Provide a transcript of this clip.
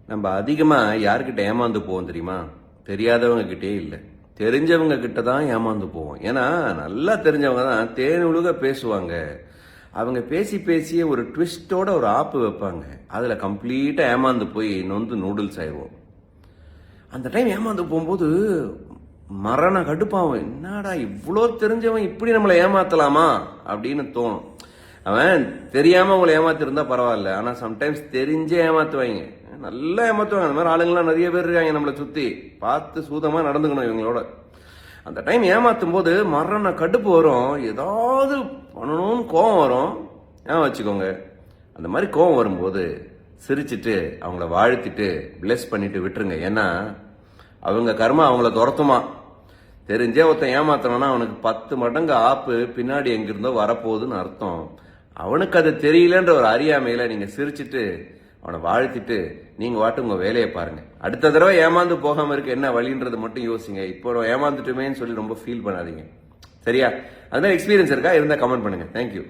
நம்ம அதிகமா யார்கிட்ட ஏமாந்து போவோம் தெரியுமா? தெரியாதவங்க கிட்டே இல்லை, தெரிஞ்சவங்க கிட்ட தான் ஏமாந்து போவோம். ஏன்னா நல்லா தெரிஞ்சவங்க தான் தேன் உழுக பேசுவாங்க. அவங்க பேசி பேசியே ஒரு ட்விஸ்டோட ஒரு ஆப்பு வைப்பாங்க. அதுல கம்ப்ளீட்டா ஏமாந்து போய் நொந்து நூடுல்ஸ் ஆயிடுவோம். அந்த டைம் ஏமாந்து போகும்போது மரண கடுப்பாகும். என்னடா இவ்வளோ தெரிஞ்சவன் இப்படி நம்மளை ஏமாத்தலாமா அப்படின்னு தோணும். அவன் தெரியாம உங்களை ஏமாத்திருந்தா பரவாயில்ல, ஆனா சம்டைம்ஸ் தெரிஞ்சே ஏமாத்துவாங்க, நல்லா ஏமாத்துவாங்க. அந்த மாதிரி ஆளுங்கெல்லாம் நிறைய பேர் இருக்காங்க நம்மளை சுத்தி. பார்த்து சூதமா நடந்துக்கணும் இவங்களோட. அந்த டைம் ஏமாத்தும் போது மரண கடுப்பு வரும், ஏதாவது பண்ணணும்னு கோவம் வரும். ஏன் வச்சுக்கோங்க, அந்த மாதிரி கோவம் வரும்போது சிரிச்சிட்டு அவங்கள வாழ்த்திட்டு பிளெஸ் பண்ணிட்டு விட்டுருங்க. ஏன்னா அவங்க கர்மா அவங்கள துரத்துமா. தெரிஞ்சே ஒருத்தன் ஏமாத்தணும்னா அவனுக்கு 10 மடங்கு ஆப்பு பின்னாடி எங்கிருந்தோ வரப்போகுதுன்னு அர்த்தம். அவனுக்கு அது தெரியலன்ற ஒரு அறியாமையில நீங்க சிரிச்சிட்டு அவனை வாழ்த்திட்டு நீங்க வாட்டு உங்க வேலையை பாருங்க. அடுத்த தடவை ஏமாந்து போகாம இருக்க என்ன வழின்றது மட்டும் யோசிங்க. இப்போ ஏமாந்துட்டுமேன்னு சொல்லி ரொம்ப ஃபீல் பண்ணாதீங்க. சரியா? அது மாதிரி எக்ஸ்பீரியன்ஸ் இருக்கா? இருந்தா கமெண்ட் பண்ணுங்க. தேங்க்யூ.